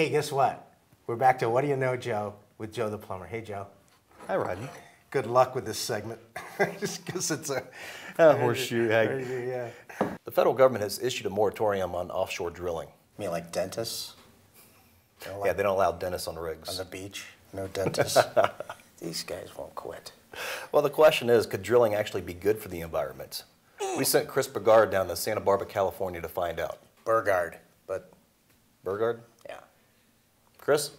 Hey, guess what? We're back to What Do You Know, Joe, with Joe the Plumber. Hey, Joe. Hi, Rodney. Good luck with this segment. Just because it's a horseshoe. Yeah. The federal government has issued a moratorium on offshore drilling. You mean like dentists? Yeah, they don't allow dentists on rigs. On the beach? No dentists? These guys won't quit. Well, the question is, could drilling actually be good for the environment? We sent Chris Burgard down to Santa Barbara, California to find out. Burgard, but... Burgard? Yeah. Chris?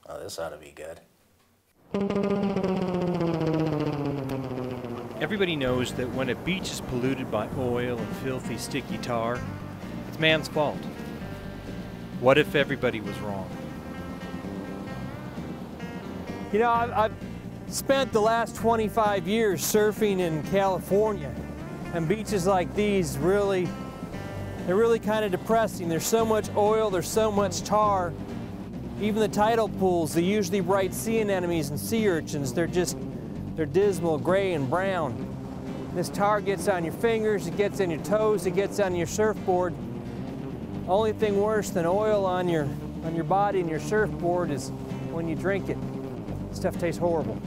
Oh, this ought to be good. Everybody knows that when a beach is polluted by oil and filthy, sticky tar, it's man's fault. What if everybody was wrong? You know, I've spent the last 25 years surfing in California, and beaches like these they're really kind of depressing. There's so much oil, there's so much tar. Even the tidal pools, the usually bright sea anemones and sea urchins, they're dismal, gray and brown. This tar gets on your fingers, it gets on your toes, it gets on your surfboard. Only thing worse than oil on your body and your surfboard is when you drink it. Stuff tastes horrible.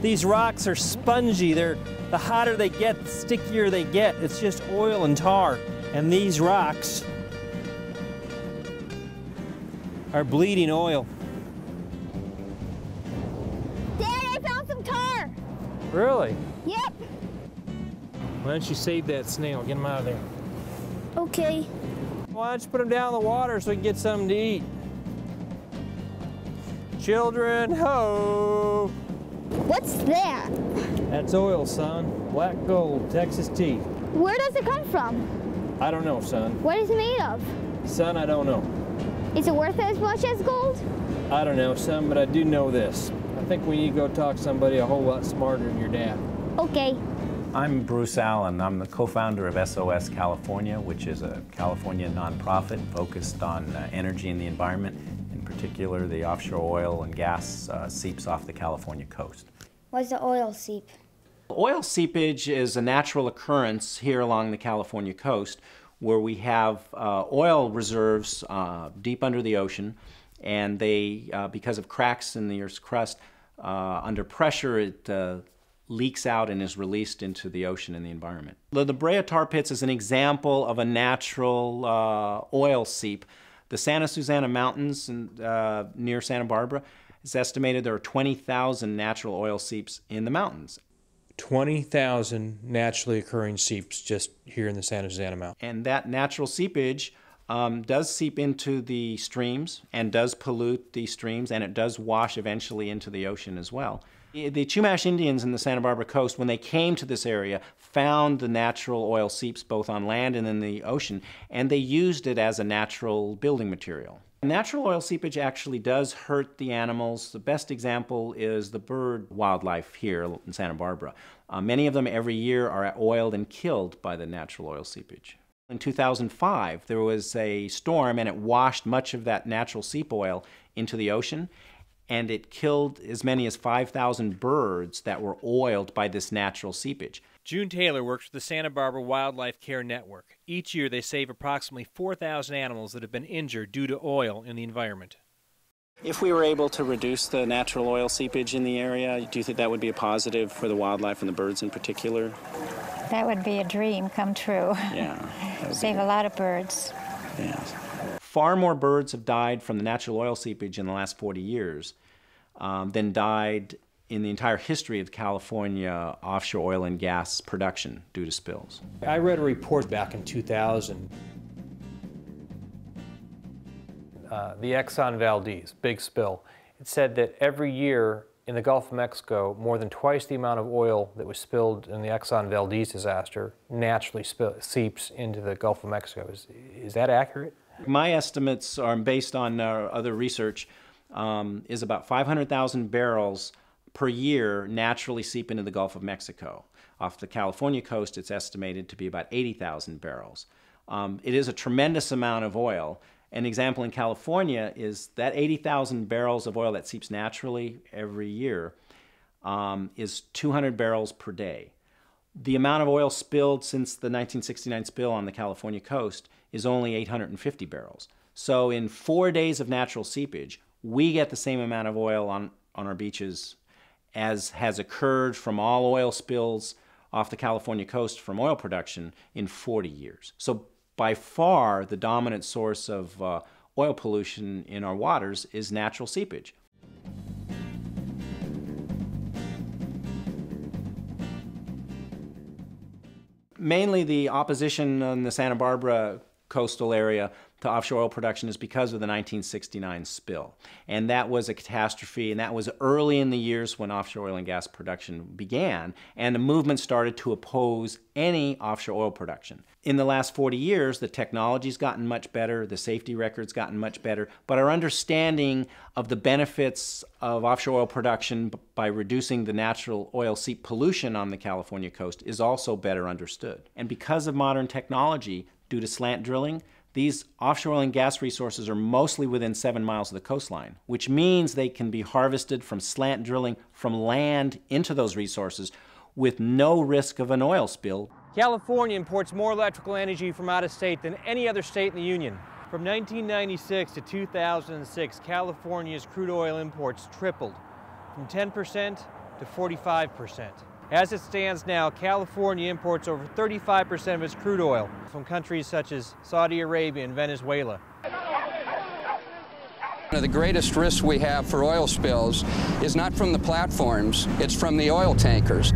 These rocks are spongy. The hotter they get, the stickier they get. It's just oil and tar. And these rocks are bleeding oil. Dad, I found some tar. Really? Yep. Why don't you save that snail? Get him out of there. Okay. Why don't you put him down in the water so we can get something to eat? Children, ho! What's that? That's oil, son. Black gold, Texas tea. Where does it come from? I don't know, son. What is it made of? Son, I don't know. Is it worth as much as gold? I don't know, son, but I do know this. I think we need to go talk to somebody a whole lot smarter than your dad. Okay. I'm Bruce Allen. I'm the co-founder of SOS California, which is a California nonprofit focused on energy and the environment, in particular the offshore oil and gas seeps off the California coast. What's the oil seep? Oil seepage is a natural occurrence here along the California coast where we have oil reserves deep under the ocean, and they, because of cracks in the Earth's crust, under pressure it leaks out and is released into the ocean and the environment. The Brea tar pits is an example of a natural oil seep. The Santa Susana Mountains near Santa Barbara, it's estimated there are 20,000 natural oil seeps in the mountains. 20,000 naturally occurring seeps just here in the Santa Susana Mountains. And that natural seepage does seep into the streams and does pollute the streams, and it does wash eventually into the ocean as well. The Chumash Indians in the Santa Barbara coast, when they came to this area, found the natural oil seeps both on land and in the ocean, and they used it as a natural building material. Natural oil seepage actually does hurt the animals. The best example is the bird wildlife here in Santa Barbara. Many of them every year are oiled and killed by the natural oil seepage. In 2005, there was a storm and it washed much of that natural seep oil into the ocean, and it killed as many as 5,000 birds that were oiled by this natural seepage. June Taylor works for the Santa Barbara Wildlife Care Network. Each year they save approximately 4,000 animals that have been injured due to oil in the environment. If we were able to reduce the natural oil seepage in the area, do you think that would be a positive for the wildlife and the birds in particular? That would be a dream come true. Yeah. Save a lot of birds. Yeah. Far more birds have died from the natural oil seepage in the last 40 years than died in the entire history of California offshore oil and gas production due to spills. I read a report back in 2000. The Exxon Valdez, big spill. It said that every year in the Gulf of Mexico, more than twice the amount of oil that was spilled in the Exxon Valdez disaster naturally seeps into the Gulf of Mexico. Is that accurate? My estimates are based on other research, is about 500,000 barrels per year naturally seep into the Gulf of Mexico. Off the California coast, it's estimated to be about 80,000 barrels. It is a tremendous amount of oil. An example in California is that 80,000 barrels of oil that seeps naturally every year is 200 barrels per day. The amount of oil spilled since the 1969 spill on the California coast is only 850 barrels. So in 4 days of natural seepage, we get the same amount of oil on our beaches as has occurred from all oil spills off the California coast from oil production in 40 years. So by far, the dominant source of oil pollution in our waters is natural seepage. Mainly the opposition in the Santa Barbara coastal area to offshore oil production is because of the 1969 spill. And that was a catastrophe, and that was early in the years when offshore oil and gas production began, and the movement started to oppose any offshore oil production. In the last 40 years, the technology's gotten much better, the safety record's gotten much better, but our understanding of the benefits of offshore oil production by reducing the natural oil seep pollution on the California coast is also better understood. And because of modern technology, due to slant drilling, these offshore oil and gas resources are mostly within 7 miles of the coastline, which means they can be harvested from slant drilling from land into those resources with no risk of an oil spill. California imports more electrical energy from out of state than any other state in the Union. From 1996 to 2006, California's crude oil imports tripled from 10% to 45%. As it stands now, California imports over 35% of its crude oil from countries such as Saudi Arabia and Venezuela. One of the greatest risks we have for oil spills is not from the platforms, it's from the oil tankers.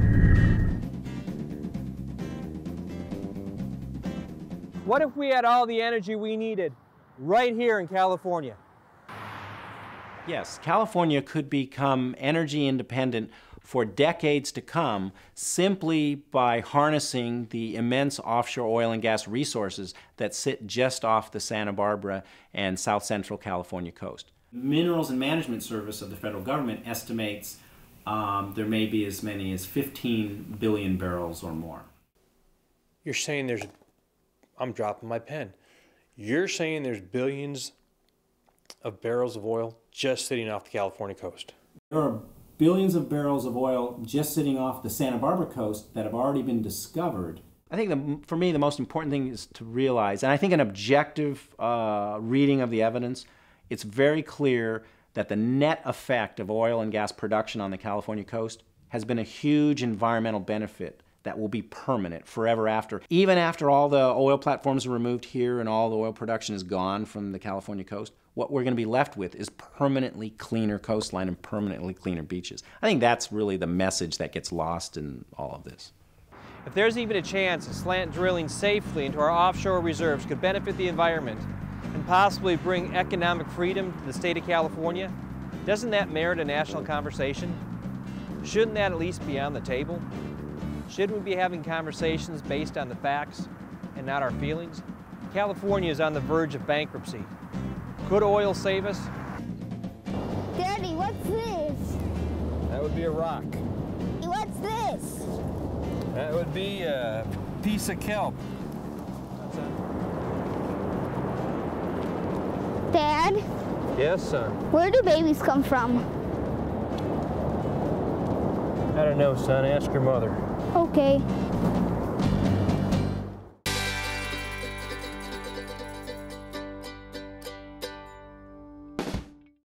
What if we had all the energy we needed right here in California? Yes, California could become energy independent for decades to come simply by harnessing the immense offshore oil and gas resources that sit just off the Santa Barbara and South Central California coast. Minerals and Management Service of the federal government estimates there may be as many as 15 billion barrels or more. You're saying there's, I'm dropping my pen. You're saying there's billions of barrels of oil just sitting off the California coast? There are billions of barrels of oil just sitting off the Santa Barbara coast that have already been discovered. I think for me the most important thing is to realize, and I think an objective reading of the evidence, it's very clear that the net effect of oil and gas production on the California coast has been a huge environmental benefit that will be permanent forever after. Even after all the oil platforms are removed here and all the oil production is gone from the California coast, what we're going to be left with is permanently cleaner coastline and permanently cleaner beaches. I think that's really the message that gets lost in all of this. If there's even a chance that slant drilling safely into our offshore reserves could benefit the environment and possibly bring economic freedom to the state of California, doesn't that merit a national conversation? Shouldn't that at least be on the table? Shouldn't we be having conversations based on the facts and not our feelings? California is on the verge of bankruptcy. Could oil save us? Daddy, what's this? That would be a rock. What's this? That would be a piece of kelp. Dad, Yes, son. where do babies come from? I don't know, son. Ask your mother. Okay.